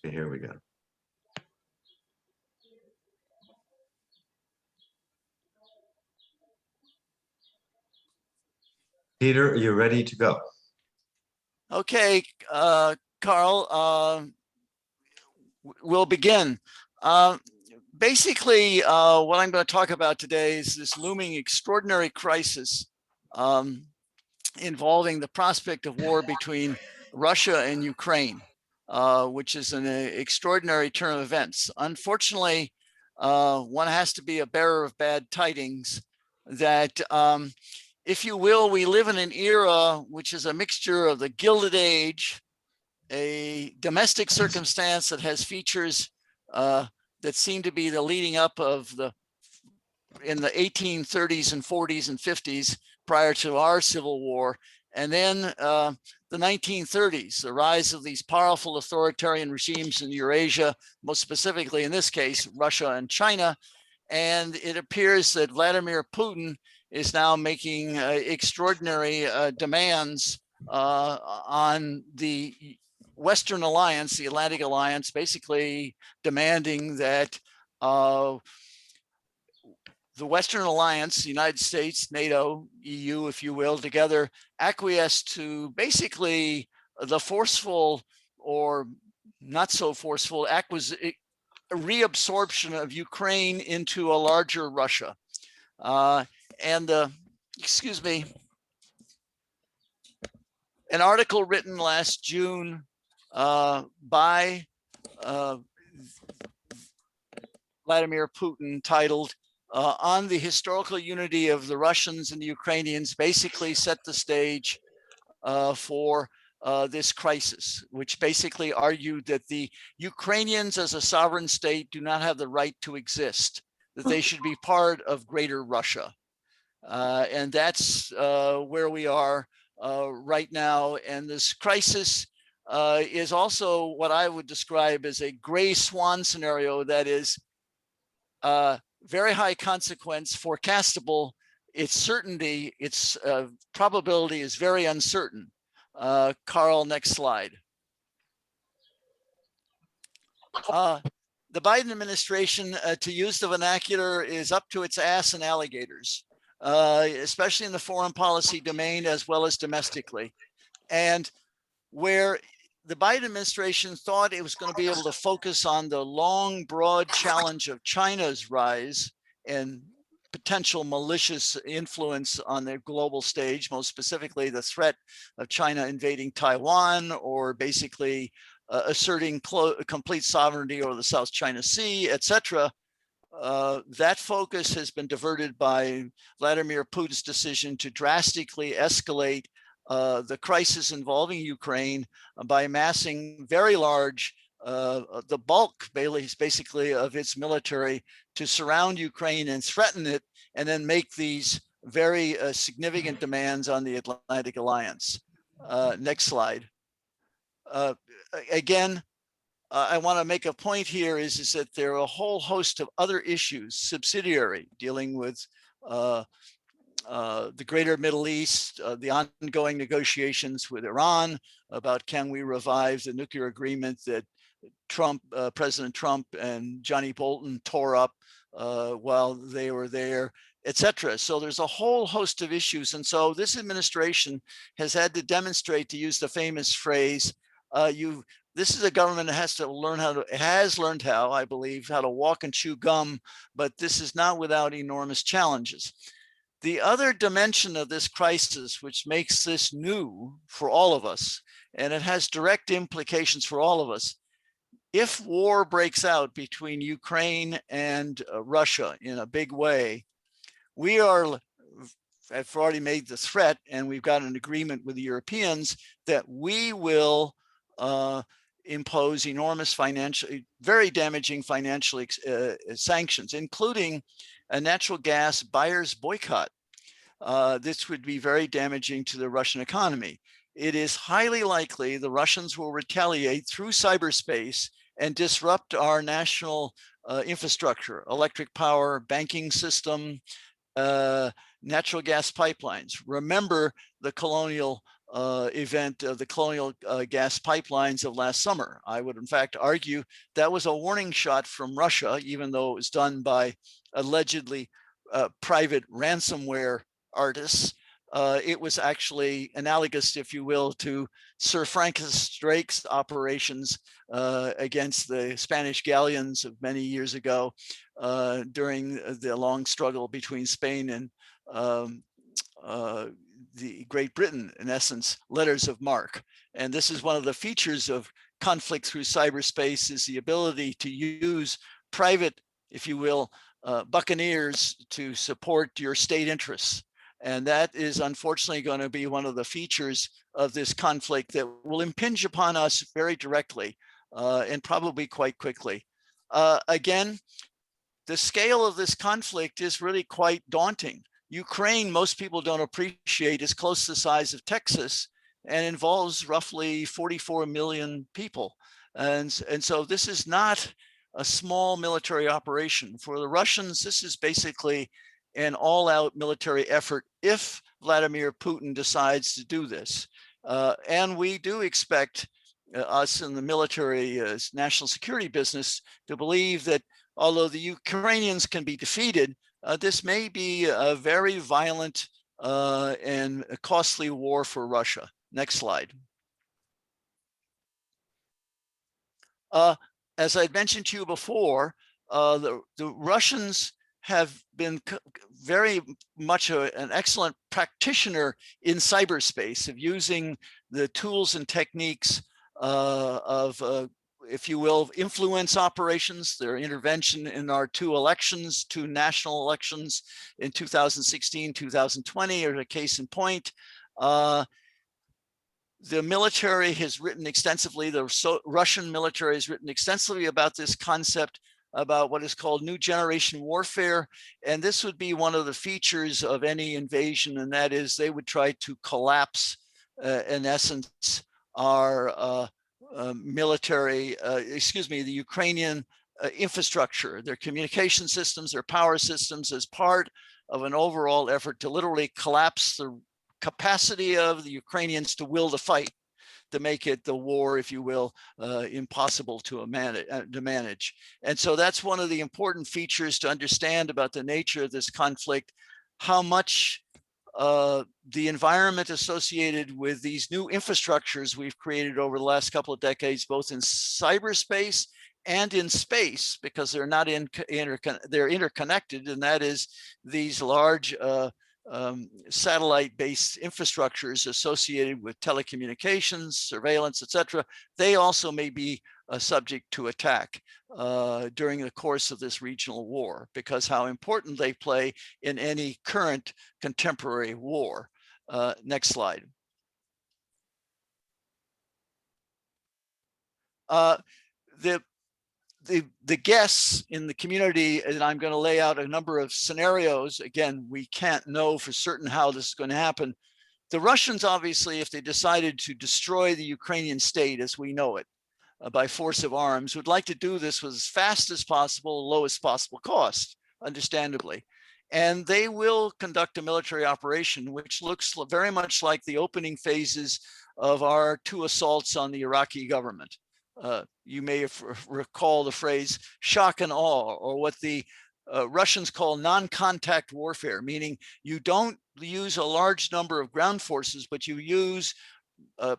Okay, here we go. Peter, are you ready to go? Okay, Carl, we'll begin. Basically, what I'm going to talk about today is this looming extraordinary crisis involving the prospect of war between Russia and Ukraine, which is an extraordinary turn of events. Unfortunately, one has to be a bearer of bad tidings that, if you will, we live in an era which is a mixture of the Gilded Age, a domestic circumstance that has features that seem to be the leading up of in the 1830s and 40s and 50s prior to our Civil War, and then the 1930s, the rise of these powerful authoritarian regimes in Eurasia, most specifically in this case, Russia and China. And it appears that Vladimir Putin is now making extraordinary demands on the Western Alliance, the Atlantic Alliance, basically demanding that the Western Alliance, the United States, NATO, EU, if you will, together acquiesce to basically the forceful or not so forceful reabsorption of Ukraine into a larger Russia. Excuse me, an article written last June by Vladimir Putin titled on the historical unity of the Russians and the Ukrainians basically set the stage for this crisis, which basically argued that the Ukrainians as a sovereign state do not have the right to exist, that they should be part of greater Russia. And that's where we are right now. And this crisis is also what I would describe as a gray swan scenario that is very high consequence, forecastable. Its certainty, its probability is very uncertain. Carl, next slide. The Biden administration, to use the vernacular, is up to its ass in alligators, especially in the foreign policy domain as well as domestically. And where the Biden administration thought it was going to be able to focus on the long, broad challenge of China's rise and potential malicious influence on the global stage, most specifically the threat of China invading Taiwan or basically asserting complete sovereignty over the South China Sea, etc. That focus has been diverted by Vladimir Putin's decision to drastically escalate the crisis involving Ukraine by amassing very large, the bulk basically of its military to surround Ukraine and threaten it, and then make these very significant demands on the Atlantic Alliance. Next slide. Again, I want to make a point here is that there are a whole host of other issues, subsidiary, dealing with the greater Middle East, the ongoing negotiations with Iran about can we revive the nuclear agreement that President Trump and Johnny Bolton tore up while they were there, etc. So there's a whole host of issues. And so this administration has had to demonstrate, to use the famous phrase, this is a government that has learned how, I believe, how to walk and chew gum, but this is not without enormous challenges. The other dimension of this crisis, which makes this new for all of us, and it has direct implications for all of us, if war breaks out between Ukraine and Russia in a big way, I've already made the threat, and we've got an agreement with the Europeans that we will impose enormous very damaging financial sanctions, including a natural gas buyer's boycott. This would be very damaging to the Russian economy. It is highly likely the Russians will retaliate through cyberspace and disrupt our national infrastructure, electric power, banking system, natural gas pipelines. Remember the colonial event of the colonial gas pipelines of last summer. I would in fact argue that was a warning shot from Russia, even though it was done by allegedly private ransomware artists. It was actually analogous, if you will, to Sir Francis Drake's operations against the Spanish galleons of many years ago during the long struggle between Spain and the Great Britain, in essence, letters of marque. And this is one of the features of conflict through cyberspace, is the ability to use private, if you will, buccaneers to support your state interests. And that is unfortunately going to be one of the features of this conflict that will impinge upon us very directly and probably quite quickly. Again, the scale of this conflict is really quite daunting. Ukraine, most people don't appreciate, is close to the size of Texas and involves roughly 44 million people. And so this is not a small military operation. For the Russians, this is basically an all-out military effort if Vladimir Putin decides to do this. And we do expect us in the military national security business to believe that although the Ukrainians can be defeated, this may be a very violent and a costly war for Russia. Next slide. As I mentioned to you before, the Russians have been very much an excellent practitioner in cyberspace of using the tools and techniques of if you will, influence operations. Their intervention in our two national elections in 2016, 2020 are a case in point. The military has written extensively, Russian military has written extensively about this concept, about what is called new generation warfare. And this would be one of the features of any invasion, and that is they would try to collapse, in essence, our military, the Ukrainian infrastructure, their communication systems, their power systems, as part of an overall effort to literally collapse the capacity of the Ukrainians to will the fight, to make it the war, if you will, impossible to manage. And so that's one of the important features to understand about the nature of this conflict, how much the environment associated with these new infrastructures we've created over the last couple of decades, both in cyberspace and in space, because they're not they're interconnected, and that is these large satellite-based infrastructures associated with telecommunications, surveillance, etc. They also may be subject to attack during the course of this regional war, because how important they play in any current contemporary war. Next slide. The guests in the community, and I'm going to lay out a number of scenarios. Again, we can't know for certain how this is going to happen. The Russians, obviously, if they decided to destroy the Ukrainian state as we know it by force of arms, would like to do this with as fast as possible, lowest possible cost, understandably. And they will conduct a military operation, which looks very much like the opening phases of our 2 assaults on the Iraqi government. You may recall the phrase shock and awe, or what the Russians call non-contact warfare, meaning you don't use a large number of ground forces, but you use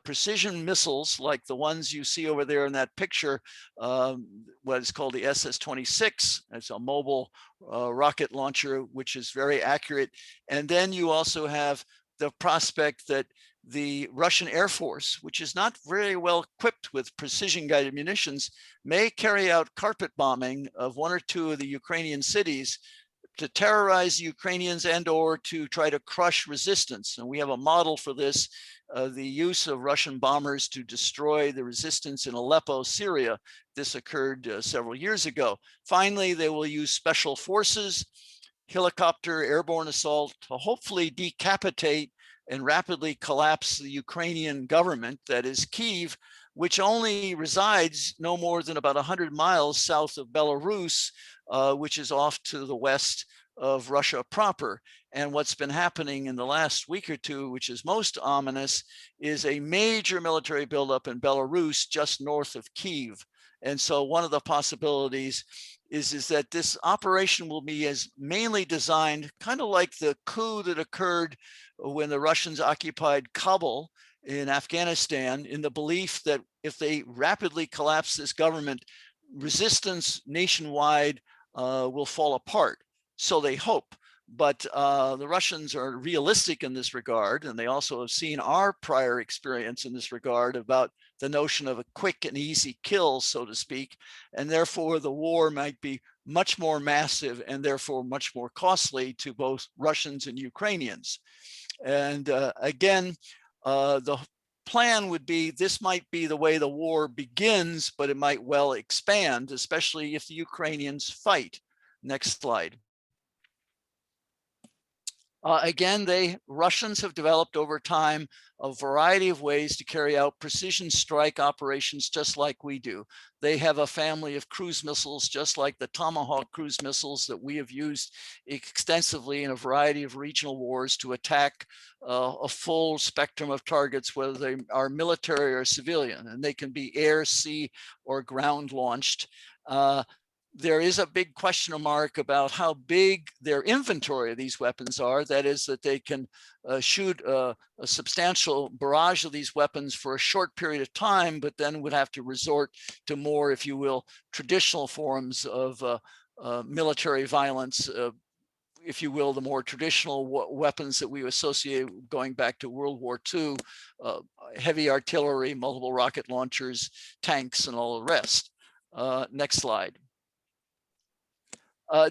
precision missiles like the ones you see over there in that picture, what is called the SS-26. It's a mobile rocket launcher, which is very accurate. And then you also have the prospect that the Russian Air Force, which is not very well equipped with precision guided munitions, may carry out carpet bombing of 1 or 2 of the Ukrainian cities to terrorize the Ukrainians and or to try to crush resistance. And we have a model for this, the use of Russian bombers to destroy the resistance in Aleppo, Syria. This occurred several years ago. Finally, they will use special forces, helicopter, airborne assault to hopefully decapitate and rapidly collapse the Ukrainian government, that is Kyiv, which only resides no more than about 100 miles south of Belarus, which is off to the west of Russia proper. And what's been happening in the last week or two, which is most ominous, is a major military buildup in Belarus just north of Kyiv. And so one of the possibilities is that this operation will be as mainly designed, kind of like the coup that occurred when the Russians occupied Kabul in Afghanistan, in the belief that if they rapidly collapse this government, resistance nationwide will fall apart. So they hope. But the Russians are realistic in this regard, and they also have seen our prior experience in this regard about the notion of a quick and easy kill, so to speak, and therefore the war might be much more massive and therefore much more costly to both Russians and Ukrainians. And again, the plan would be this might be the way the war begins, but it might well expand, especially if the Ukrainians fight. Next slide. Again, Russians have developed over time a variety of ways to carry out precision strike operations just like we do. They have a family of cruise missiles, just like the Tomahawk cruise missiles that we have used extensively in a variety of regional wars to attack a full spectrum of targets, whether they are military or civilian, and they can be air, sea, or ground launched. There is a big question mark about how big their inventory of these weapons are. That is, that they can shoot a substantial barrage of these weapons for a short period of time, but then would have to resort to more, if you will, traditional forms of military violence, if you will, the more traditional weapons that we associate going back to World War II, heavy artillery, multiple rocket launchers, tanks, and all the rest. Next slide.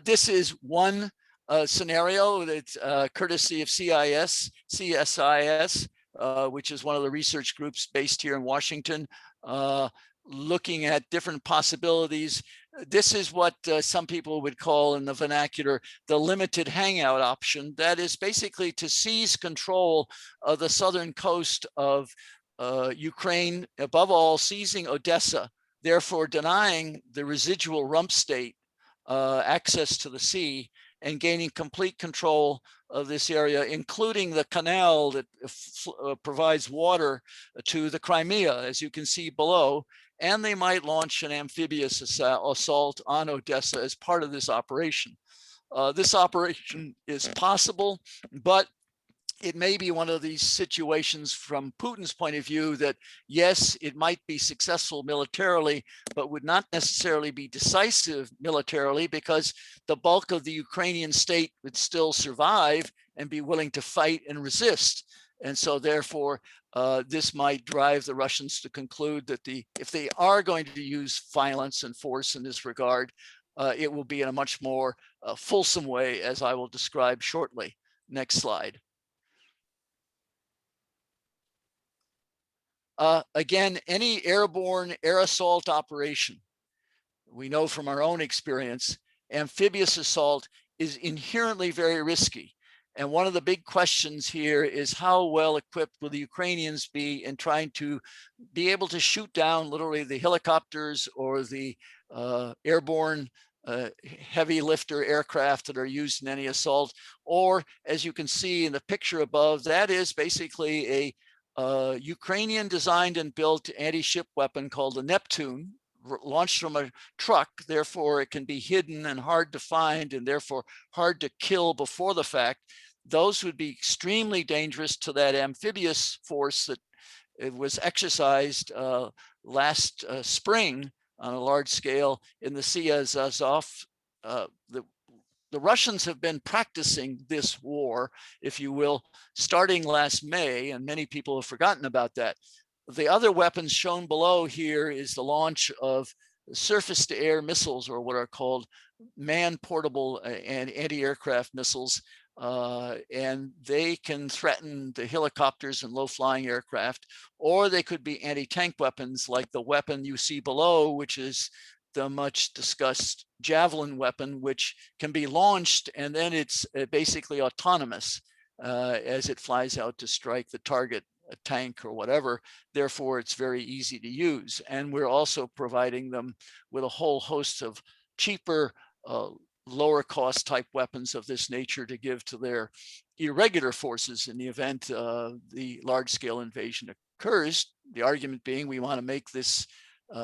This is one scenario that's courtesy of CSIS, which is one of the research groups based here in Washington, looking at different possibilities. This is what some people would call in the vernacular the limited hangout option. That is basically to seize control of the southern coast of Ukraine, above all seizing Odessa, therefore denying the residual rump state access to the sea, and gaining complete control of this area, including the canal that provides water to the Crimea, as you can see below. And they might launch an amphibious assault on Odessa as part of this operation. This operation is possible, but it may be one of these situations from Putin's point of view that, yes, it might be successful militarily, but would not necessarily be decisive militarily, because the bulk of the Ukrainian state would still survive and be willing to fight and resist. And so therefore, this might drive the Russians to conclude that if they are going to use violence and force in this regard, it will be in a much more fulsome way, as I will describe shortly. Next slide. Again, any airborne air assault operation, we know from our own experience, amphibious assault is inherently very risky. And one of the big questions here is how well equipped will the Ukrainians be in trying to be able to shoot down literally the helicopters or the airborne heavy lifter aircraft that are used in any assault. Or, as you can see in the picture above, that is basically a Ukrainian designed and built anti-ship weapon called the Neptune, launched from a truck. Therefore, it can be hidden and hard to find, and therefore hard to kill before the fact. Those would be extremely dangerous to that amphibious force that it was exercised last spring on a large scale in the Sea of Azov. The Russians have been practicing this war, if you will, starting last May, and many people have forgotten about that. The other weapons shown below here is the launch of surface-to-air missiles, or what are called man-portable and anti-aircraft missiles, and they can threaten the helicopters and low-flying aircraft, or they could be anti-tank weapons like the weapon you see below, which is the much discussed Javelin weapon, which can be launched and then it's basically autonomous as it flies out to strike the target, a tank or whatever. Therefore, it's very easy to use. And we're also providing them with a whole host of cheaper lower cost type weapons of this nature to give to their irregular forces in the event the large scale invasion occurs. The argument being we want to make this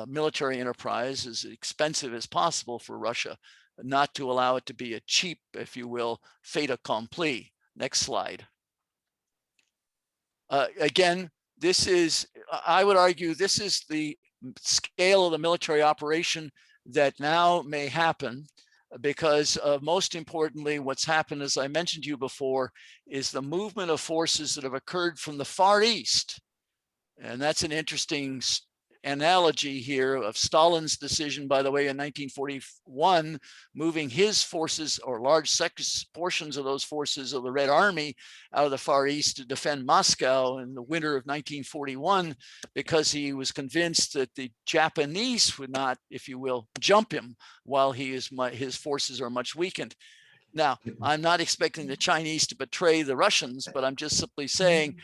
military enterprise as expensive as possible for Russia, not to allow it to be a cheap, if you will, fait accompli. Next slide. Again, this is, I would argue, this is the scale of the military operation that now may happen, because most importantly, what's happened, as I mentioned to you before, is the movement of forces that have occurred from the Far East. And that's an interesting analogy here of Stalin's decision, by the way, in 1941, moving his forces, or large portions of those forces of the Red Army, out of the Far East to defend Moscow in the winter of 1941, because he was convinced that the Japanese would not, if you will, jump him while his forces are much weakened. Now, I'm not expecting the Chinese to betray the Russians, but I'm just simply saying,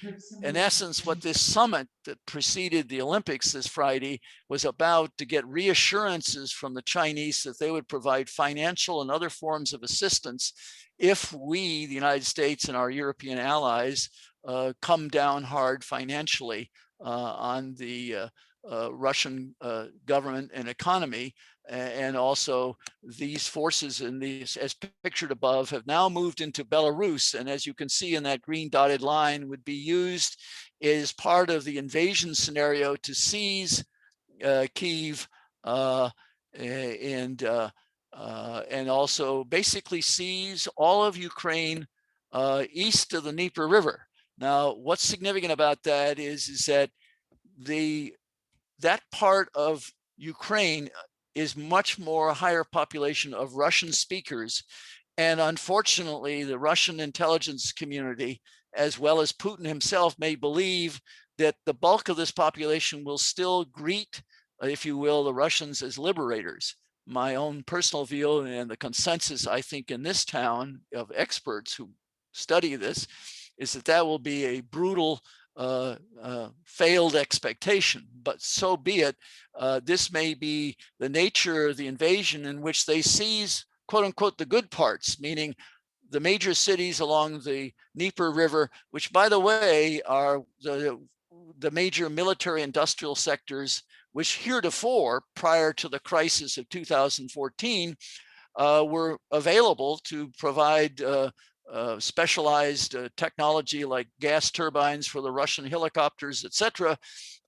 in essence, what this summit that preceded the Olympics this Friday was about, to get reassurances from the Chinese that they would provide financial and other forms of assistance if we, the United States and our European allies, come down hard financially on the Russian government and economy. And also these forces in these, as pictured above, have now moved into Belarus. And as you can see in that green dotted line, would be used as part of the invasion scenario to seize Kyiv and also basically seize all of Ukraine east of the Dnieper River. Now, what's significant about that is that that part of Ukraine is much more higher population of Russian speakers. And unfortunately, the Russian intelligence community, as well as Putin himself, may believe that the bulk of this population will still greet, if you will, the Russians as liberators. My own personal view, and the consensus, I think, in this town of experts who study this, is that that will be a brutal failed expectation, but so be it. This may be the nature of the invasion, in which they seize, quote unquote, the good parts, meaning the major cities along the Dnieper River, which, by the way, are the major military industrial sectors, which heretofore, prior to the crisis of 2014, were available to provide specialized technology like gas turbines for the Russian helicopters, etc.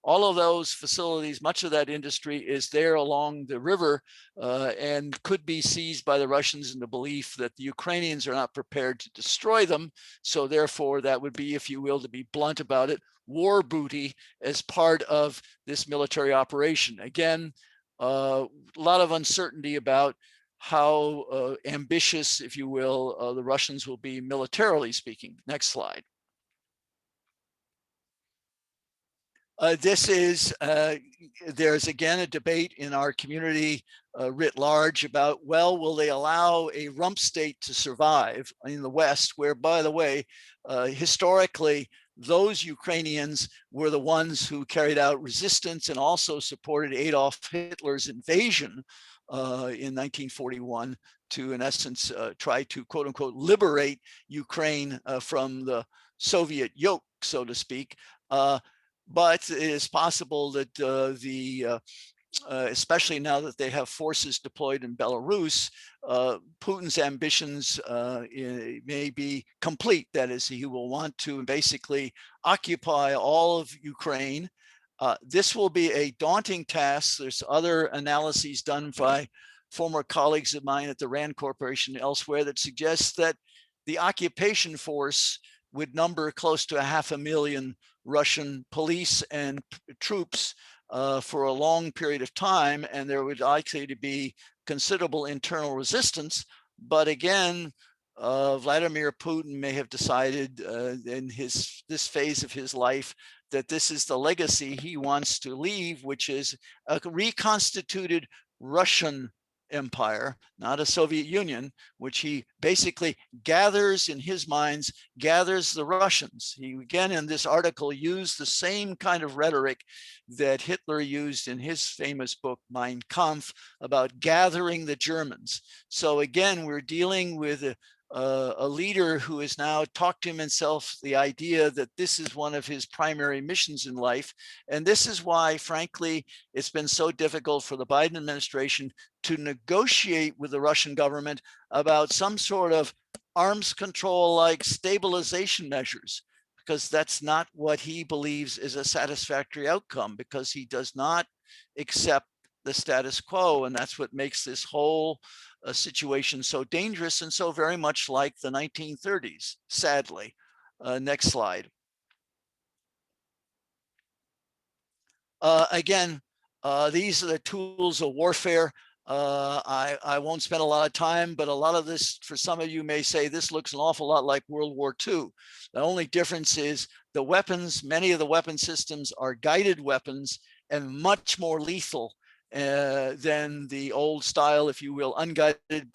All of those facilities, much of that industry is there along the river and could be seized by the Russians in the belief that the Ukrainians are not prepared to destroy them. So therefore, that would be, if you will, to be blunt about it, war booty as part of this military operation. Again, a lot of uncertainty about how ambitious, if you will, the Russians will be militarily speaking. Next slide. This is, there's again a debate in our community writ large about, well, will they allow a rump state to survive in the West, where, by the way, historically, those Ukrainians were the ones who carried out resistance and also supported Adolf Hitler's invasion in 1941 to, in essence, try to, quote unquote, liberate Ukraine from the Soviet yoke, so to speak. But it is possible that especially now that they have forces deployed in Belarus, Putin's ambitions may be complete. That is, he will want to basically occupy all of Ukraine. This will be a daunting task. There's other analyses done by former colleagues of mine at the RAND Corporation and elsewhere that suggests that the occupation force would number close to 500,000 Russian police and troops for a long period of time, and there would likely to be considerable internal resistance. But again, Vladimir Putin may have decided in this phase of his life that this is the legacy he wants to leave, which is a reconstituted Russian empire, not a Soviet Union, which he basically gathers in his minds, gathers the Russians. He again in this article used the same kind of rhetoric that Hitler used in his famous book Mein Kampf about gathering the Germans. So again, we're dealing with a leader who has now talked to himself the idea that this is one of his primary missions in life. And this is why, frankly, it's been so difficult for the Biden administration to negotiate with the Russian government about some sort of arms control like stabilization measures, because that's not what he believes is a satisfactory outcome, because he does not accept the status quo. And that's what makes this whole situation so dangerous and so very much like the 1930s, sadly. Next slide. Again, these are the tools of warfare. I won't spend a lot of time, but a lot of this, for some of you may say, this looks an awful lot like World War II. The only difference is the weapons, many of the weapon systems are guided weapons and much more lethal than the old style, if you will, unguided,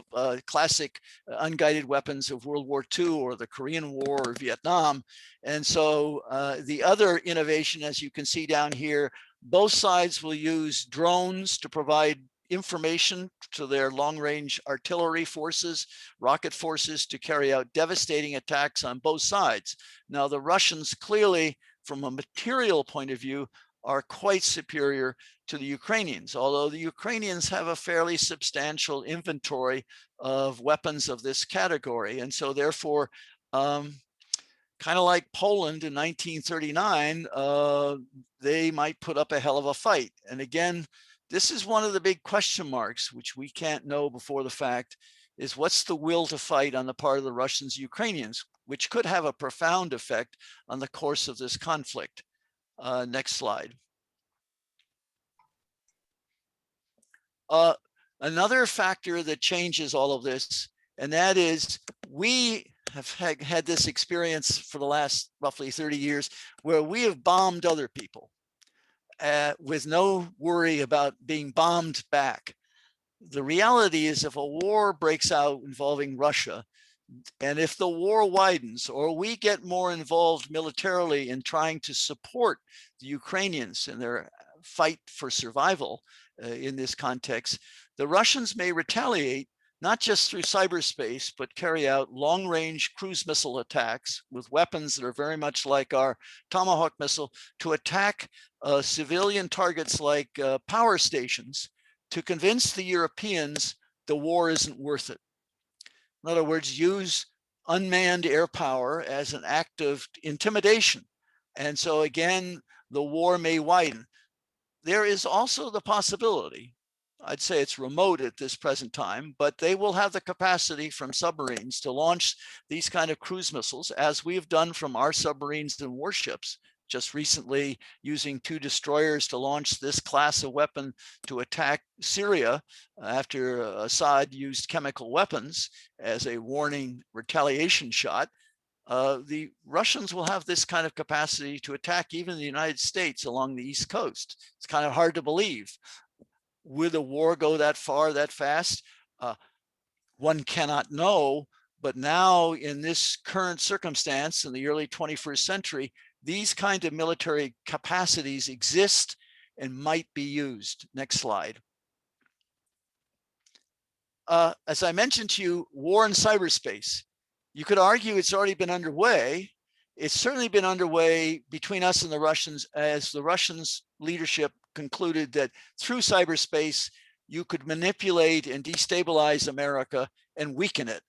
classic unguided weapons of World War II or the Korean War or Vietnam. And so the other innovation, as you can see down here, both sides will use drones to provide information to their long-range artillery forces, rocket forces, to carry out devastating attacks on both sides. Now, the Russians clearly, from a material point of view, are quite superior to the Ukrainians, although the Ukrainians have a fairly substantial inventory of weapons of this category. And so therefore, kind of like Poland in 1939, they might put up a hell of a fight. And again, this is one of the big question marks, which we can't know before the fact, is what's the will to fight on the part of the Russians, Ukrainians, which could have a profound effect on the course of this conflict. Next slide. Another factor that changes all of this, and that is we have had this experience for the last roughly 30 years where we have bombed other people with no worry about being bombed back. The reality is if a war breaks out involving Russia, and if the war widens or we get more involved militarily in trying to support the Ukrainians in their fight for survival in this context, the Russians may retaliate, not just through cyberspace, but carry out long-range cruise missile attacks with weapons that are very much like our Tomahawk missile to attack civilian targets like power stations to convince the Europeans the war isn't worth it. In other words, use unmanned air power as an act of intimidation. And so again, the war may widen. There is also the possibility, I'd say it's remote at this present time, but they will have the capacity from submarines to launch these kind of cruise missiles, as we have done from our submarines and warships, just recently using 2 destroyers to launch this class of weapon to attack Syria after Assad used chemical weapons as a warning retaliation shot. The Russians will have this kind of capacity to attack even the United States along the East Coast. It's kind of hard to believe. Will the war go that far, that fast? One cannot know, but now in this current circumstance in the early 21st century, these kind of military capacities exist and might be used. Next slide. As I mentioned to you, war in cyberspace. You could argue it's already been underway. It's certainly been underway between us and the Russians, as the Russians leadership concluded that through cyberspace, you could manipulate and destabilize America and weaken it.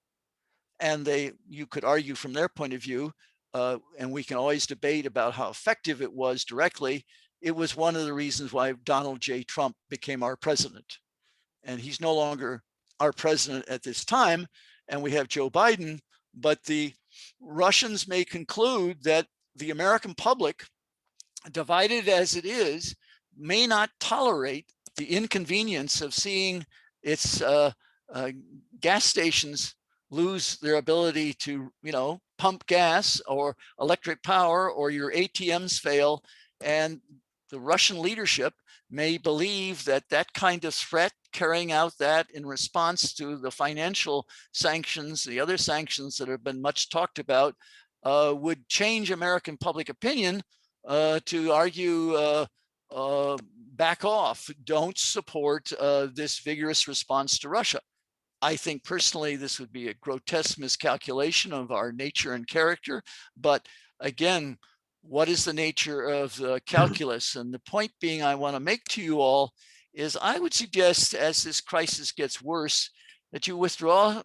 And you could argue from their point of view, and we can always debate about how effective it was directly, it was one of the reasons why Donald J. Trump became our president. And he's no longer our president at this time, and we have Joe Biden, but the Russians may conclude that the American public, divided as it is, may not tolerate the inconvenience of seeing its gas stations lose their ability to, pump gas or electric power, or your ATMs fail. And the Russian leadership may believe that that kind of threat, carrying out that in response to the financial sanctions, the other sanctions that have been much talked about, would change American public opinion to argue back off, don't support this vigorous response to Russia. I think personally this would be a grotesque miscalculation of our nature and character. But again, what is the nature of the calculus? And the point being I want to make to you all is I would suggest as this crisis gets worse, that you withdraw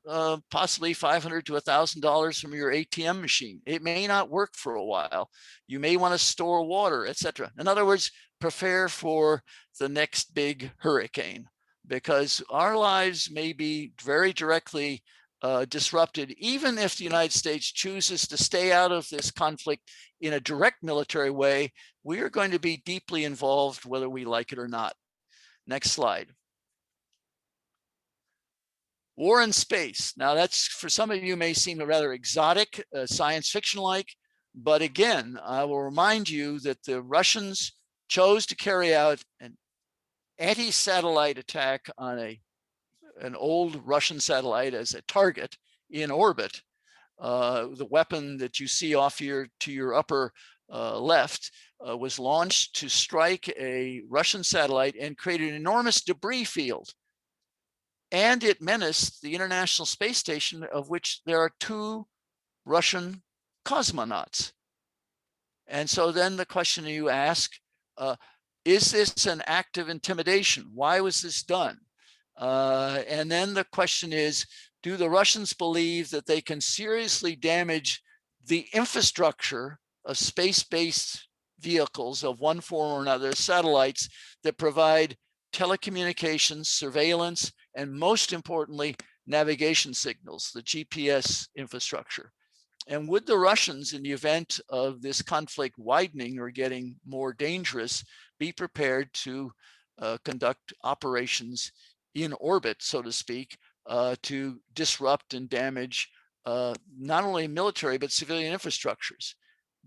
possibly $500 to $1,000 from your ATM machine. It may not work for a while. You may want to store water, etc. In other words, prepare for the next big hurricane, because our lives may be very directly disrupted, even if the United States chooses to stay out of this conflict in a direct military way. We are going to be deeply involved, whether we like it or not. Next slide. War in space. Now that's, for some of you, may seem rather exotic, science fiction-like, but again, I will remind you that the Russians chose to carry out an anti-satellite attack on an old Russian satellite as a target in orbit. The weapon that you see off here to your upper left was launched to strike a Russian satellite and create an enormous debris field. And it menaced the International Space Station, of which there are 2 Russian cosmonauts. And so then the question you ask, is this an act of intimidation? Why was this done? And then the question is, do the Russians believe that they can seriously damage the infrastructure of space-based vehicles of one form or another, satellites that provide telecommunications, surveillance, and most importantly, navigation signals, the GPS infrastructure? And would the Russians, in the event of this conflict widening or getting more dangerous, be prepared to conduct operations in orbit, so to speak, to disrupt and damage not only military, but civilian infrastructures?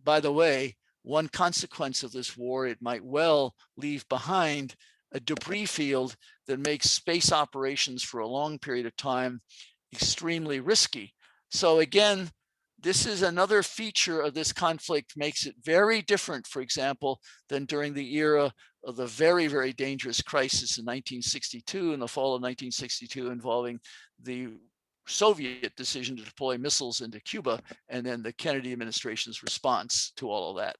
By the way, one consequence of this war, it might well leave behind a debris field that makes space operations for a long period of time extremely risky. So again, this is another feature of this conflict, makes it very different, for example, than during the era of the very, very dangerous crisis in 1962, in the fall of 1962, involving the Soviet decision to deploy missiles into Cuba, and then the Kennedy administration's response to all of that,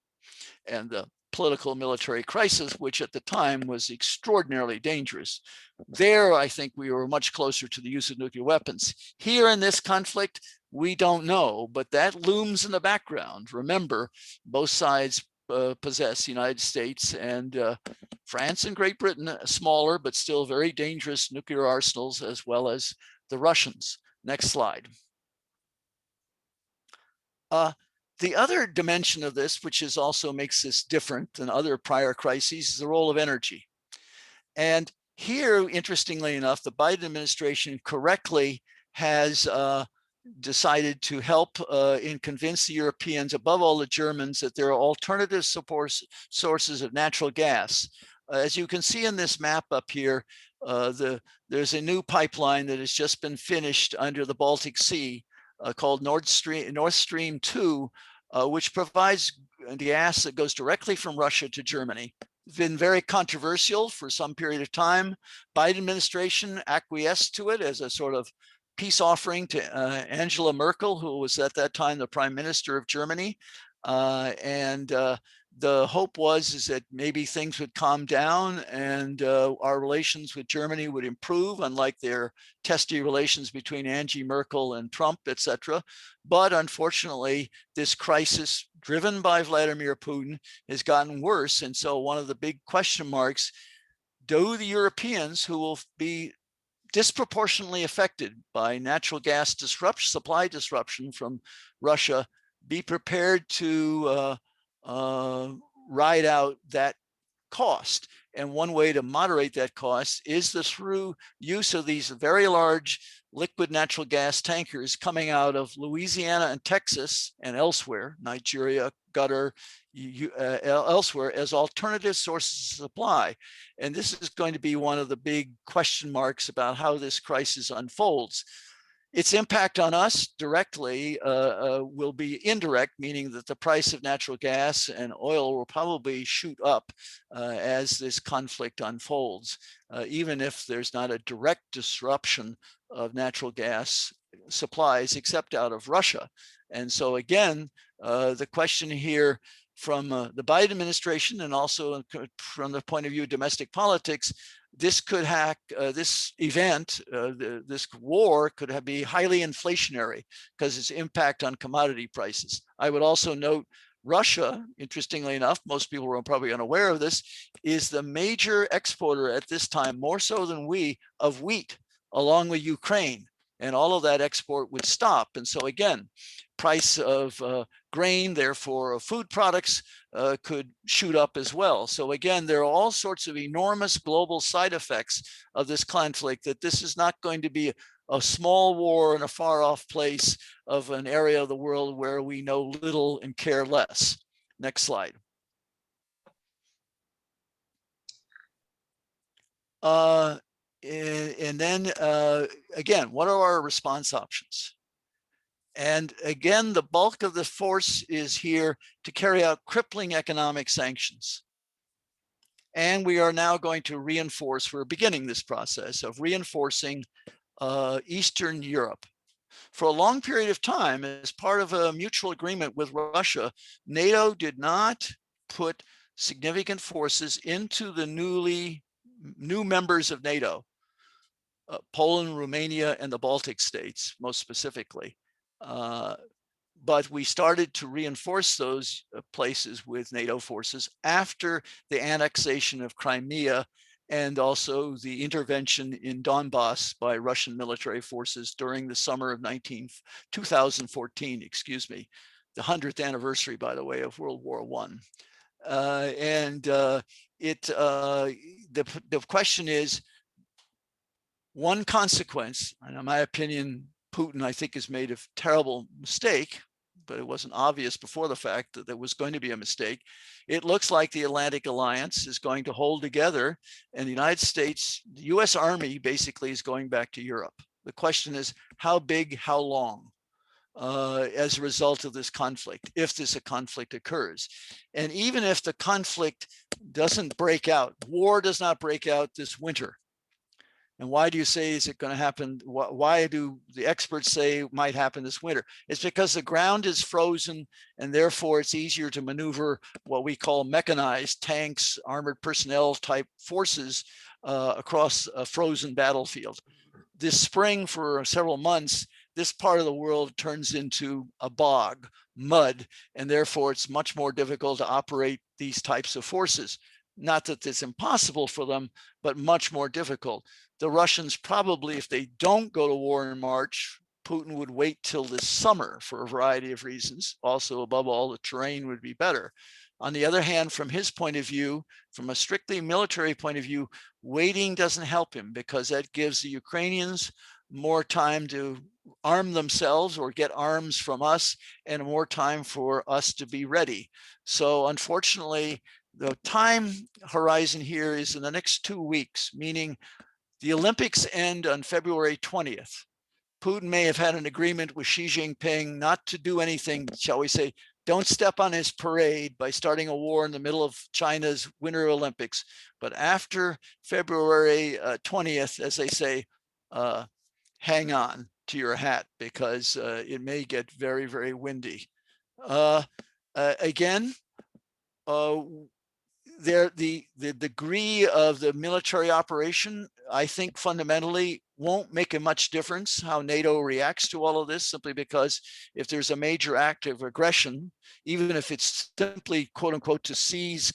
and the political military crisis, which at the time was extraordinarily dangerous. There, I think we were much closer to the use of nuclear weapons. Here in this conflict, we don't know, but that looms in the background. Remember, both sides possess, the United States and France and Great Britain, smaller but still very dangerous nuclear arsenals, as well as the Russians. Next slide. The other dimension of this, which is also makes this different than other prior crises, is the role of energy. And here, interestingly enough, the Biden administration correctly has decided to help and convince the Europeans, above all the Germans, that there are alternative sources of natural gas. As you can see in this map up here, there's a new pipeline that has just been finished under the Baltic Sea called Nord Stream 2, which provides gas that goes directly from Russia to Germany. It's been very controversial for some period of time. Biden administration acquiesced to it as a sort of peace offering to Angela Merkel, who was at that time the Prime Minister of Germany. The hope is that maybe things would calm down and our relations with Germany would improve, unlike their testy relations between Angie Merkel and Trump, etc. But unfortunately, this crisis driven by Vladimir Putin has gotten worse. And so one of the big question marks, do the Europeans, who will be disproportionately affected by natural gas supply disruption from Russia, be prepared to ride out that cost. And one way to moderate that cost is through use of these very large liquid natural gas tankers coming out of Louisiana and Texas and elsewhere, Nigeria, Qatar, elsewhere, as alternative sources of supply. And this is going to be one of the big question marks about how this crisis unfolds. Its impact on us directly will be indirect, meaning that the price of natural gas and oil will probably shoot up as this conflict unfolds, even if there's not a direct disruption of natural gas supplies except out of Russia. And so again, the question here from the Biden administration and also from the point of view of domestic politics, this could hack this event, this war could be highly inflationary because its impact on commodity prices. I would also note Russia, interestingly enough, most people are probably unaware of this, is the major exporter at this time, more so than we, of wheat, along with Ukraine. And all of that export would stop. And so again, price of grain, therefore of food products, could shoot up as well. So again, there are all sorts of enormous global side effects of this conflict, that this is not going to be a small war in a far off place of an area of the world where we know little and care less. Next slide. And then again, what are our response options? And again, the bulk of the force is here to carry out crippling economic sanctions. And we are now going to reinforce, we're beginning this process of reinforcing Eastern Europe. For a long period of time, as part of a mutual agreement with Russia, NATO did not put significant forces into the new members of NATO, Poland, Romania, and the Baltic states, most specifically. But we started to reinforce those places with NATO forces after the annexation of Crimea and also the intervention in Donbass by Russian military forces during the summer of 2014, excuse me, the 100th anniversary, by the way, of World War I. The question is, one consequence, and in my opinion, Putin, I think, has made a terrible mistake, but it wasn't obvious before the fact that there was going to be a mistake. It looks like the Atlantic Alliance is going to hold together, and the United States, the US Army basically is going back to Europe. The question is, how big, how long, as a result of this conflict, if this conflict occurs. And even if the conflict doesn't break out, war does not break out this winter. And why do you say is it going to happen? Why do the experts say it might happen this winter? It's because the ground is frozen, and therefore it's easier to maneuver what we call mechanized tanks, armored personnel type forces across a frozen battlefield. This spring, for several months, this part of the world turns into a bog, mud, and therefore it's much more difficult to operate these types of forces. Not that it's impossible for them, but much more difficult. The Russians probably, if they don't go to war in March, Putin would wait till this summer for a variety of reasons. Also, above all, the terrain would be better. On the other hand, from his point of view, from a strictly military point of view, waiting doesn't help him, because that gives the Ukrainians more time to arm themselves or get arms from us, and more time for us to be ready. So unfortunately, the time horizon here is in the next 2 weeks, meaning the Olympics end on February 20th. Putin may have had an agreement with Xi Jinping not to do anything, shall we say, don't step on his parade by starting a war in the middle of China's Winter Olympics. But after February 20th, as they say, hang on to your hat, because it may get very, very windy. Again, the degree of the military operation, I think fundamentally won't make a much difference how NATO reacts to all of this, simply because if there's a major act of aggression, even if it's simply, quote unquote, to seize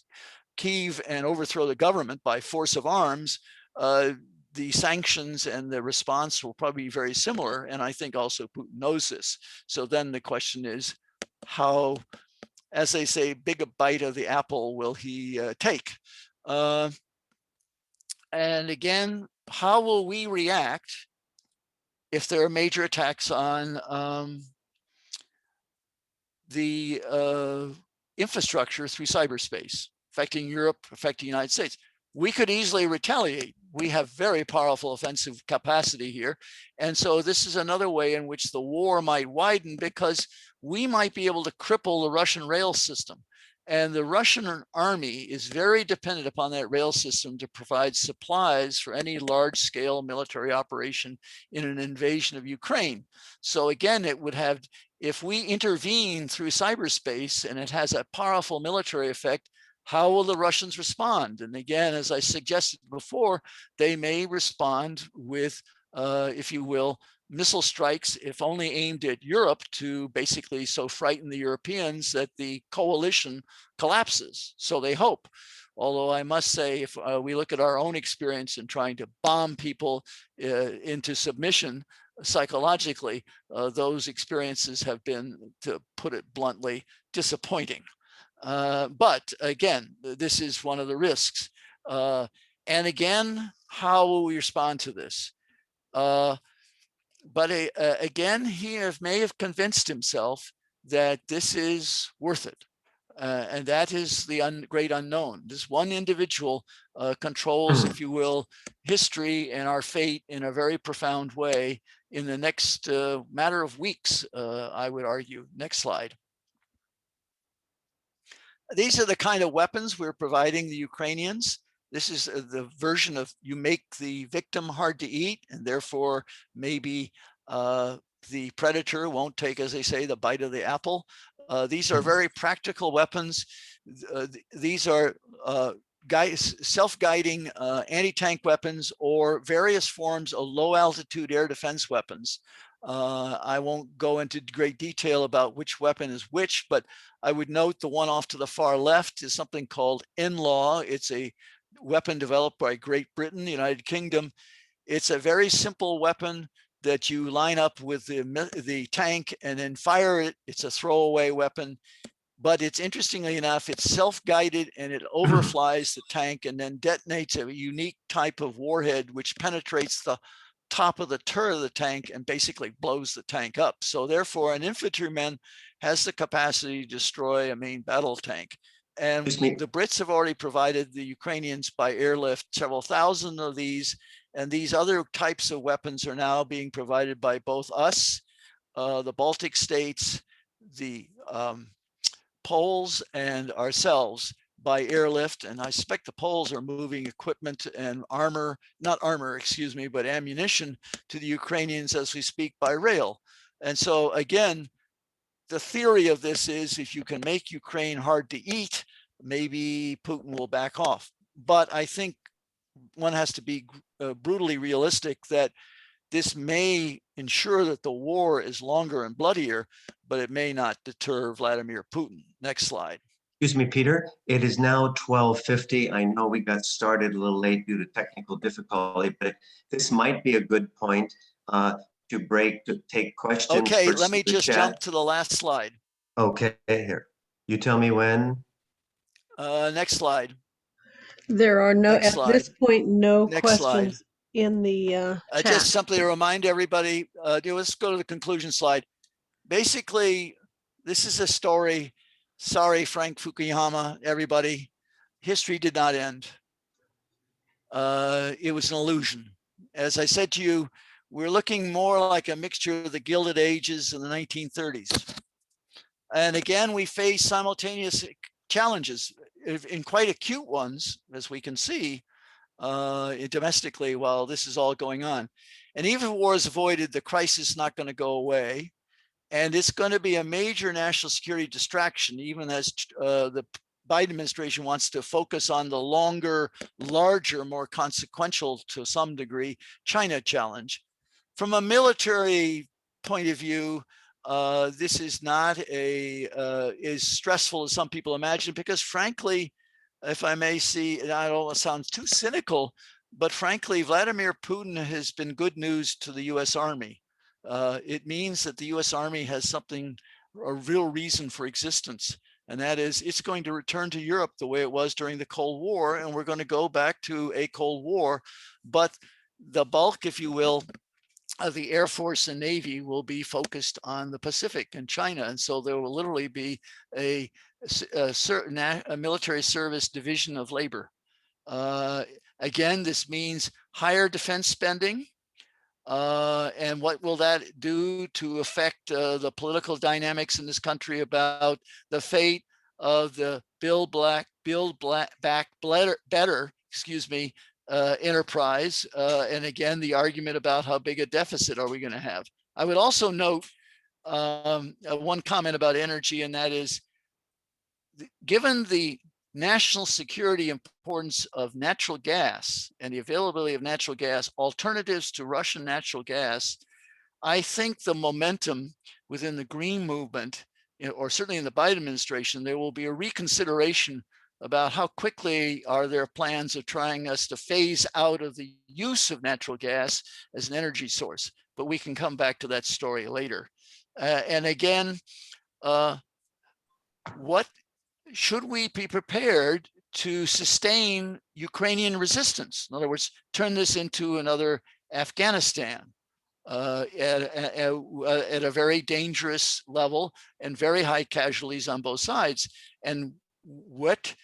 Kyiv and overthrow the government by force of arms, the sanctions and the response will probably be very similar. And I think also Putin knows this. So then the question is, how, as they say, big a bite of the apple will he take? And again, how will we react if there are major attacks on the infrastructure through cyberspace, affecting Europe, affecting the United States? We could easily retaliate. We have very powerful offensive capacity here. And so this is another way in which the war might widen, because we might be able to cripple the Russian rail system. And the Russian army is very dependent upon that rail system to provide supplies for any large scale military operation in an invasion of Ukraine. So again, it would have, if we intervene through cyberspace and it has a powerful military effect, how will the Russians respond? And again, as I suggested before, they may respond with, if you will, missile strikes, if only aimed at Europe, to basically so frighten the Europeans that the coalition collapses. So they hope. Although I must say, if we look at our own experience in trying to bomb people into submission psychologically, those experiences have been, to put it bluntly, disappointing. But again, this is one of the risks. And again, how will we respond to this? But again, he may have convinced himself that this is worth it. And that is the great unknown. This one individual controls, if you will, history and our fate in a very profound way in the next matter of weeks, I would argue. Next slide. These are the kind of weapons we're providing the Ukrainians. This is the version of, you make the victim hard to eat, and therefore maybe the predator won't take, as they say, the bite of the apple. These are very practical weapons. These are self-guiding anti-tank weapons or various forms of low-altitude air defense weapons. I won't go into great detail about which weapon is which, but I would note the one off to the far left is something called NLAW. It's a weapon developed by Great Britain, the United Kingdom. It's a very simple weapon that you line up with the tank and then fire it. It's a throwaway weapon, but it's, interestingly enough, it's self-guided and it overflies the tank and then detonates a unique type of warhead which penetrates the top of the turret of the tank and basically blows the tank up. So therefore, an infantryman has the capacity to destroy a main battle tank. And the Brits have already provided the Ukrainians by airlift several thousand of these. And these other types of weapons are now being provided by both us, the Baltic states, the Poles, and ourselves by airlift. And I suspect the Poles are moving equipment and armor, not armor, excuse me, but ammunition to the Ukrainians as we speak by rail. And so again, the theory of this is, if you can make Ukraine hard to eat, maybe Putin will back off. But I think one has to be brutally realistic that this may ensure that the war is longer and bloodier, but it may not deter Vladimir Putin. Next slide. Excuse me, Peter. It is now 12:50. I know we got started a little late due to technical difficulty, but this might be a good point to break, to take questions. Okay, let me just jump to the last slide. Okay, here. You tell me when. Next slide. There are no, at this point, no questions in the chat. Just simply to remind everybody, let's go to the conclusion slide. Basically, this is a story. Sorry, Frank Fukuyama, everybody. History did not end. It was an illusion. As I said to you, we're looking more like a mixture of the Gilded Ages and the 1930s. And again, we face simultaneous challenges, in quite acute ones, as we can see, domestically while this is all going on. And even if war is avoided, the crisis is not going to go away. And it's going to be a major national security distraction, even as the Biden administration wants to focus on the longer, larger, more consequential to some degree, China challenge. From a military point of view, this is not as stressful as some people imagine, because frankly, if I may see, and I don't want to sound too cynical, but frankly, Vladimir Putin has been good news to the US Army. It means that the US Army has something, a real reason for existence. and that is it's going to return to Europe the way it was during the Cold War, and we're going to go back to a Cold War. But the bulk, if you will, of the Air Force and Navy will be focused on the Pacific and China. And so there will literally be a military service division of labor. Again, this means higher defense spending. And what will that do to affect the political dynamics in this country about the fate of the Build Back Better, enterprise, and again, the argument about how big a deficit are we going to have. I would also note one comment about energy, and that is, given the national security importance of natural gas and the availability of natural gas, alternatives to Russian natural gas, I think the momentum within the green movement, or certainly in the Biden administration, there will be a reconsideration about how quickly are their plans of trying us to phase out of the use of natural gas as an energy source. But we can come back to that story later. And again, what should we be prepared to sustain Ukrainian resistance? In other words, turn this into another Afghanistan at a very dangerous level and very high casualties on both sides. And what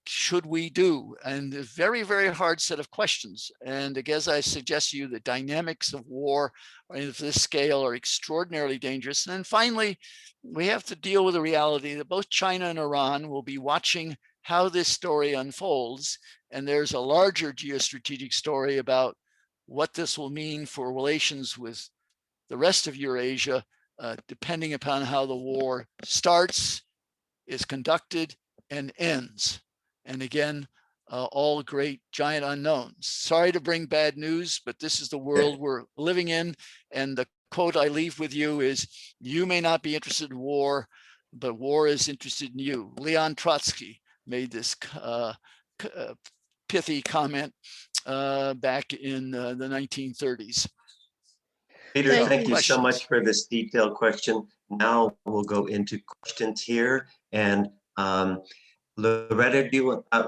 should we do? And a very, very hard set of questions. And as I suggest to you, the dynamics of war of this scale are extraordinarily dangerous. And then finally, we have to deal with the reality that both China and Iran will be watching how this story unfolds. And there's a larger geostrategic story about what this will mean for relations with the rest of Eurasia, depending upon how the war starts, is conducted, and ends. And again, all great giant unknowns. Sorry to bring bad news, but this is the world we're living in. And the quote I leave with you is, you may not be interested in war, but war is interested in you. Leon Trotsky made this pithy comment back in the 1930s. Peter, thank you so much for this detailed question. Now we'll go into questions here. And Loretta,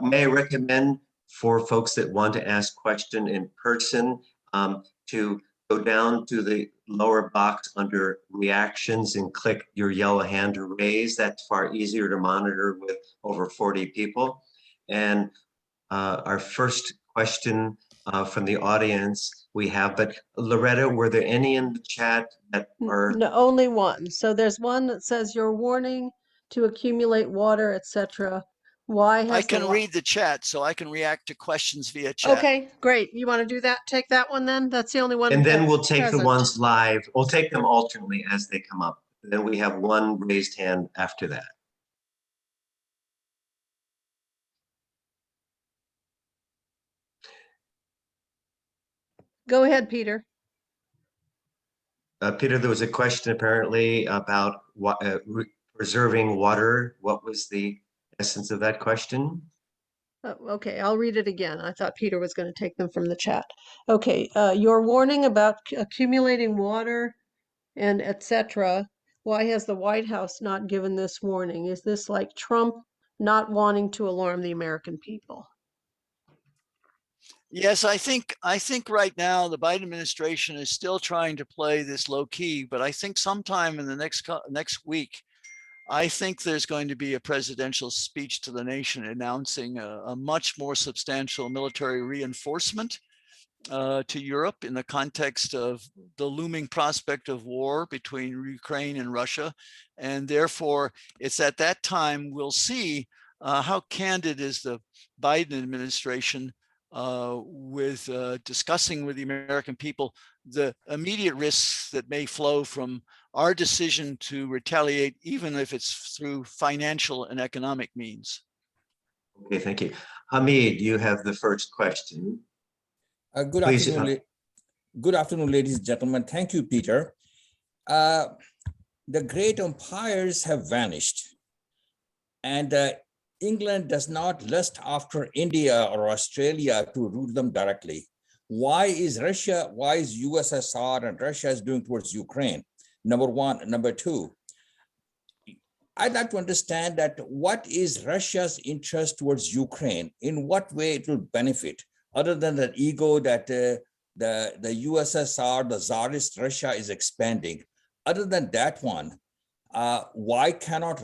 may I recommend for folks that want to ask question in person to go down to the lower box under reactions and click your yellow hand to raise. That's far easier to monitor with over 40 people. And our first question from the audience we have, but Loretta, were there any in the chat that are? No, only one. So there's one that says your warning to accumulate water, etc. Why has I can read the chat, so I can react to questions via chat. Okay, great. You want to do that? Take that one then? That's the only one. And then we'll take the ones live. We'll take them alternately as they come up. Then we have one raised hand after that. Go ahead, Peter. Peter, there was a question apparently about preserving water. What was the essence of that question? Okay, I'll read it again. I thought Peter was going to take them from the chat. Okay, your warning about accumulating water and etc. Why has the White House not given this warning? Is this like Trump not wanting to alarm the American people? Yes, I think right now the Biden administration is still trying to play this low key, but I think sometime in the next week, I think there's going to be a presidential speech to the nation announcing a much more substantial military reinforcement to Europe in the context of the looming prospect of war between Ukraine and Russia. And therefore, it's at that time we'll see how candid is the Biden administration with discussing with the American people the immediate risks that may flow from our decision to retaliate, even if it's through financial and economic means. Okay, thank you. Hamid, you have the first question. Good afternoon, ladies and gentlemen. Thank you, Peter. The great empires have vanished, and England does not lust after India or Australia to rule them directly. Why is USSR and Russia is doing towards Ukraine? Number one. Number two, I'd like to understand that what is Russia's interest towards Ukraine? In what way it will benefit, other than that ego that the USSR, the Tsarist Russia is expanding? Other than that one, why cannot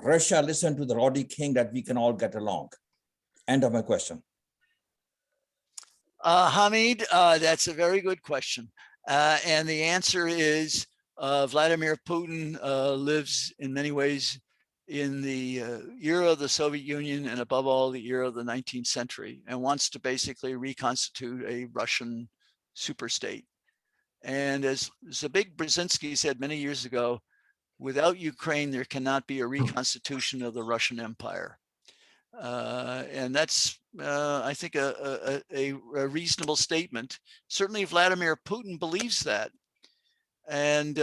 Russia listen to the Roddy King that we can all get along? End of my question. Hamid, that's a very good question. And the answer is Vladimir Putin lives in many ways in the era of the Soviet Union and above all the era of the 19th century, and wants to basically reconstitute a Russian superstate. And as Zbigniew Brzezinski said many years ago, without Ukraine, there cannot be a reconstitution of the Russian Empire. And that's, I think, a reasonable statement. Certainly, Vladimir Putin believes that. And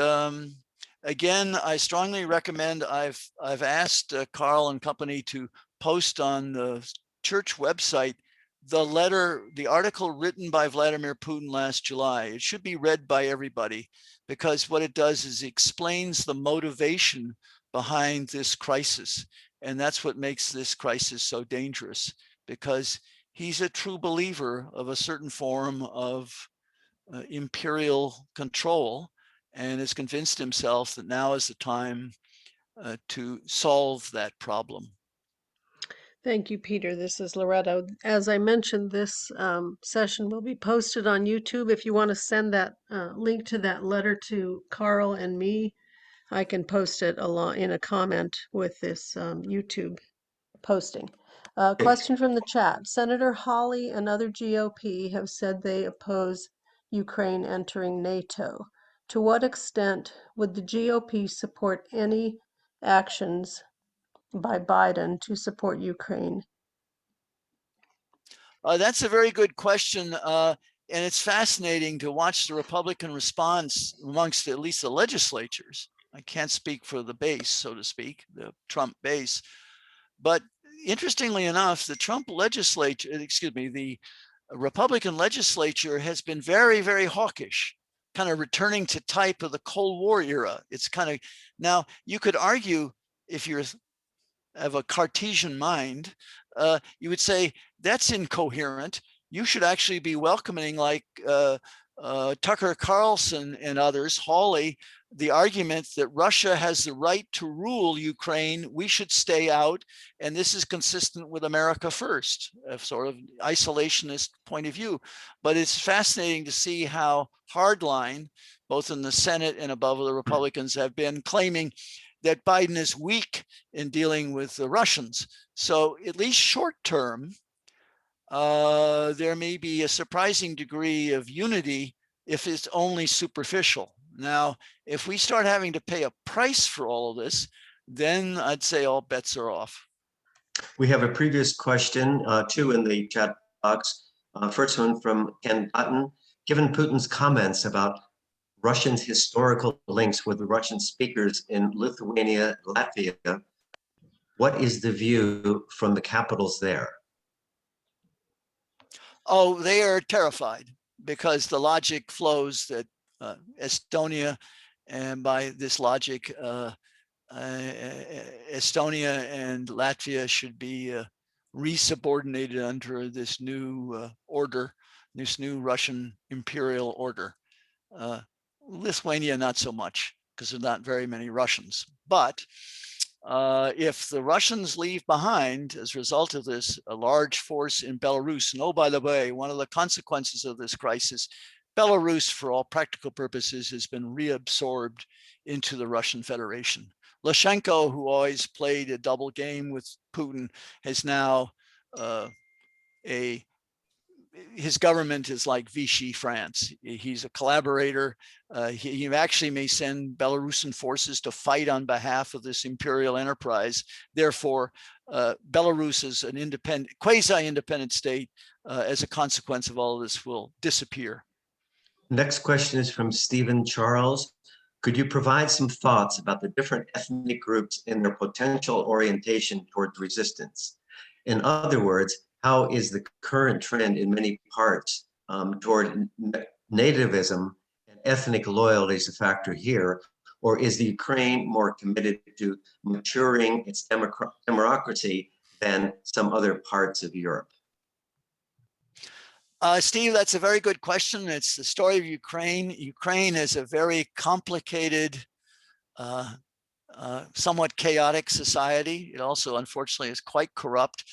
again, I strongly recommend. I've asked Carl and company to post on the church website the article written by Vladimir Putin last July. It should be read by everybody, because what it does is it explains the motivation behind this crisis. And that's what makes this crisis so dangerous, because he's a true believer of a certain form of imperial control, and has convinced himself that now is the time to solve that problem. Thank you, Peter. This is Loretta. As I mentioned, this session will be posted on YouTube. If you want to send that link to that letter to Carl and me, I can post it along in a comment with this YouTube posting. Question from the chat. Senator Hawley and other GOP have said they oppose Ukraine entering NATO. To what extent would the GOP support any actions by Biden to support Ukraine? That's a very good question. And it's fascinating to watch the Republican response amongst at least the legislatures. I can't speak for the base, so to speak, the Trump base. But interestingly enough, the Republican legislature has been very, very hawkish, kind of returning to type of the Cold War era. It's kind of, now you could argue, if you have a Cartesian mind, you would say that's incoherent. You should actually be welcoming, like Tucker Carlson and others, Hawley, the argument that Russia has the right to rule Ukraine, we should stay out, and this is consistent with America first, a sort of isolationist point of view. But it's fascinating to see how hardline, both in the Senate and above the Republicans, have been claiming that Biden is weak in dealing with the Russians. So at least short term, there may be a surprising degree of unity if it's only superficial. Now, if we start having to pay a price for all of this, then I'd say all bets are off. We have a previous question, two in the chat box. First one from Ken Button. Given Putin's comments about Russians' historical links with the Russian speakers in Lithuania, Latvia, what is the view from the capitals there? Oh, they are terrified, because the logic flows that Estonia, and by this logic, Estonia and Latvia should be resubordinated under this new order, this new Russian imperial order. Lithuania, not so much, because there are not very many Russians. But if the Russians leave behind, as a result of this, a large force in Belarus, and oh, by the way, one of the consequences of this crisis, Belarus, for all practical purposes, has been reabsorbed into the Russian Federation. Lukashenko, who always played a double game with Putin, has now his government is like Vichy France. He's a collaborator. He actually may send Belarusian forces to fight on behalf of this imperial enterprise. Therefore, Belarus is an independent, quasi-independent state. As a consequence of all of this, will disappear. Next question is from Stephen Charles. Could you provide some thoughts about the different ethnic groups and their potential orientation towards resistance? In other words, how is the current trend in many parts toward nativism and ethnic loyalty is a factor here? or is the Ukraine more committed to maturing its democracy than some other parts of Europe? Steve, that's a very good question. It's the story of Ukraine. Ukraine is a very complicated, somewhat chaotic society. It also, unfortunately, is quite corrupt.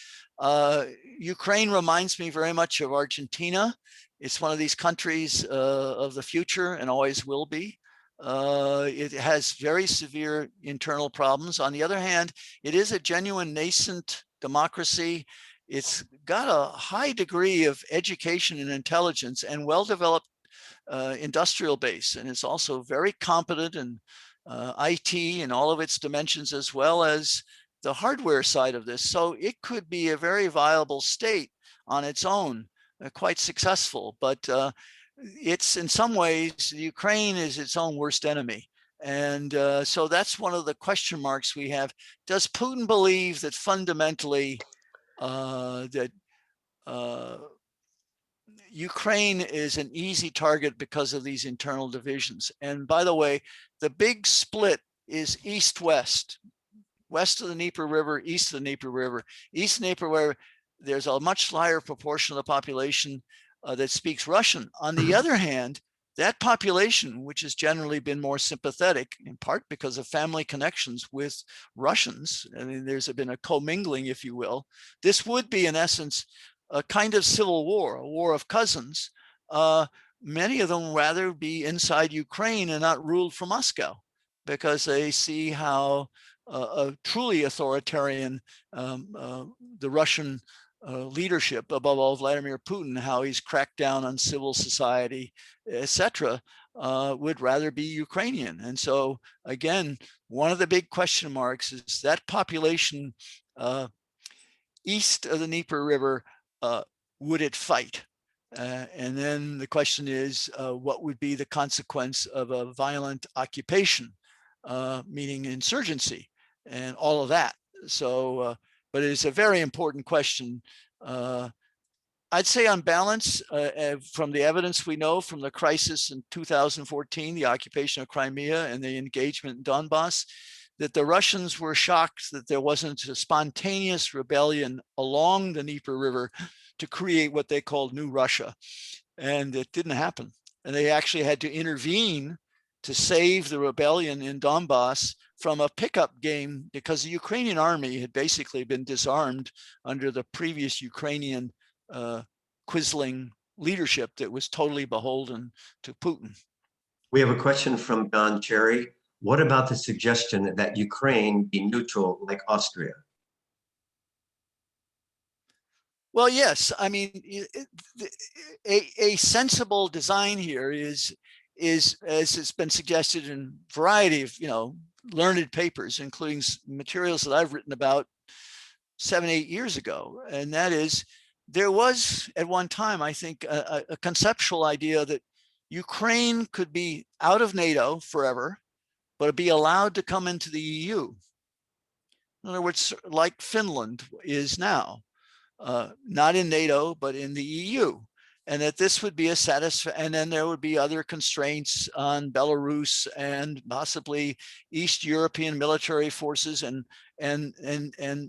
Ukraine reminds me very much of Argentina. It's one of these countries of the future and always will be. It has very severe internal problems. On the other hand, it is a genuine nascent democracy. It's got a high degree of education and intelligence and well-developed industrial base. And it's also very competent in IT and all of its dimensions, as well as the hardware side of this. So it could be a very viable state on its own, quite successful. But it's in some ways, Ukraine is its own worst enemy. And so that's one of the question marks we have. Does Putin believe that fundamentally that Ukraine is an easy target because of these internal divisions? And by the way, the big split is east-west, west of the Dnieper River, east of the Dnieper River. East of the Dnieper River, there's a much higher proportion of the population that speaks Russian. On the other hand, that population, which has generally been more sympathetic, in part because of family connections with Russians, I mean, there's been a commingling, if you will. This would be, in essence, a kind of civil war, a war of cousins. Many of them rather be inside Ukraine and not ruled from Moscow, because they see how a truly authoritarian, the Russian leadership, above all Vladimir Putin, how he's cracked down on civil society, etc., would rather be Ukrainian. And so again, one of the big question marks is that population east of the Dnieper River, would it fight? And then the question is, what would be the consequence of a violent occupation, meaning insurgency and all of that? So, but it's a very important question. I'd say on balance, from the evidence we know from the crisis in 2014, the occupation of Crimea and the engagement in Donbass, that the Russians were shocked that there wasn't a spontaneous rebellion along the Dnieper River to create what they called New Russia. And it didn't happen. And they actually had to intervene to save the rebellion in Donbass from a pickup game, because the Ukrainian army had basically been disarmed under the previous Ukrainian Quisling leadership that was totally beholden to Putin. We have a question from Don Cherry. What about the suggestion that Ukraine be neutral like Austria? Well, yes. I mean, a sensible design here is, as it's been suggested in a variety of, learned papers, including materials that I've written about 7-8 years ago. And that is, there was at one time, I think, a conceptual idea that Ukraine could be out of NATO forever, but be allowed to come into the EU. In other words, like Finland is now, not in NATO, but in the EU. And that this would be a and then there would be other constraints on Belarus and possibly East European military forces and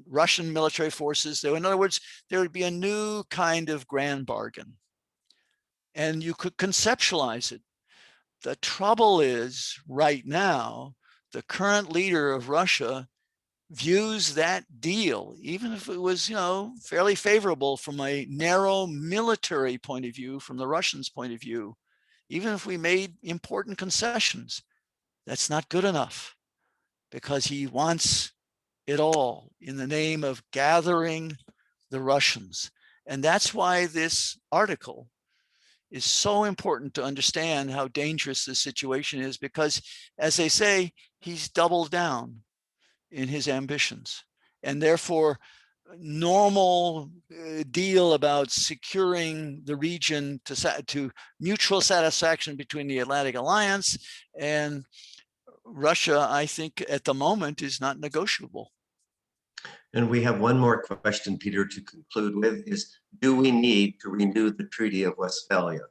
Russian military forces. So in other words, there would be a new kind of grand bargain. And you could conceptualize it. The trouble is, right now, the current leader of Russia views that deal, even if it was, fairly favorable from a narrow military point of view, from the Russians' point of view, even if we made important concessions, that's not good enough, because he wants it all in the name of gathering the Russians. And that's why this article is so important to understand how dangerous this situation is, because, as they say, he's doubled down in his ambitions. And therefore, normal deal about securing the region to mutual satisfaction between the Atlantic Alliance and Russia, I think at the moment is not negotiable. And we have one more question, Peter, to conclude with, is, do we need to renew the Treaty of Westphalia?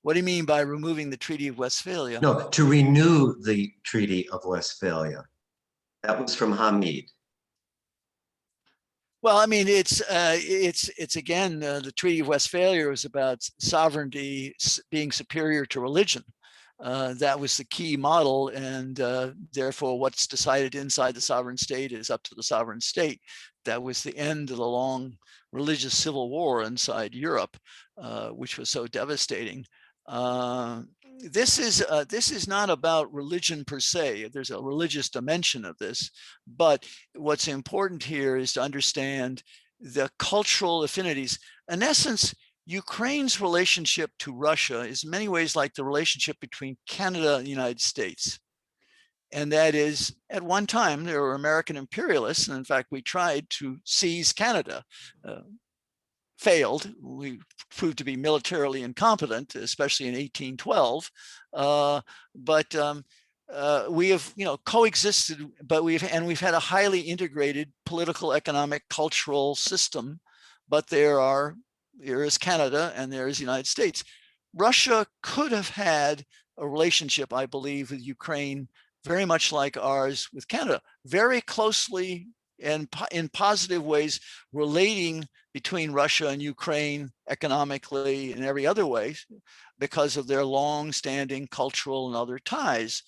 What do you mean by removing the Treaty of Westphalia? No, to renew the Treaty of Westphalia. That was from Hamid. Well, I mean, it's again, the Treaty of Westphalia was about sovereignty being superior to religion. That was the key model, and therefore what's decided inside the sovereign state is up to the sovereign state. That was the end of the long religious civil war inside Europe, which was so devastating. This is not about religion per se. There's a religious dimension of this, but what's important here is to understand the cultural affinities. In essence, Ukraine's relationship to Russia is in many ways like the relationship between Canada and the United States. And that is, at one time, there were American imperialists, and in fact, we tried to seize Canada. Failed. We proved to be militarily incompetent, especially in 1812. But we have, coexisted. But we've had a highly integrated political, economic, cultural system. But there is Canada and there is the United States. Russia could have had a relationship, I believe, with Ukraine, very much like ours with Canada, very closely and in positive ways relating between Russia and Ukraine economically and every other way because of their long-standing cultural and other ties.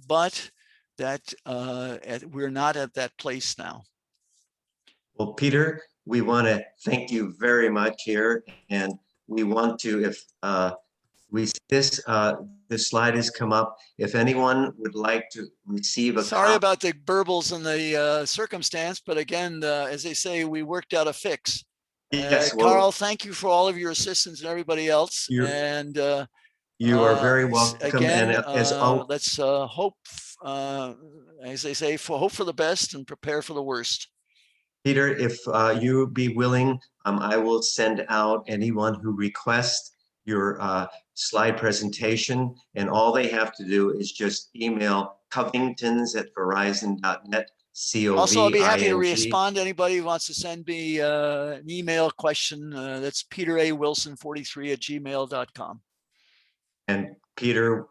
But that we're not at that place now. Well, Peter, we want to thank you very much here, and we want to, if this slide has come up, if anyone would like to receive a Sorry about the burbles and the circumstance, but again, as they say, we worked out a fix. Yes, Carl, thank you for all of your assistance and everybody else. You are very welcome. Again, and as always, let's hope, as they say, hope for the best and prepare for the worst. Peter, if you would be willing, I will send out anyone who requests your slide presentation, and all they have to do is just email covingtons@verizon.net. Also, I'll be happy to respond to anybody who wants to send me an email question. That's peterawilson43@gmail.com. And Peter,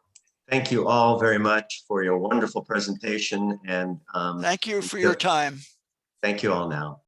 thank you all very much for your wonderful presentation. And thank you for your time. Thank you all now.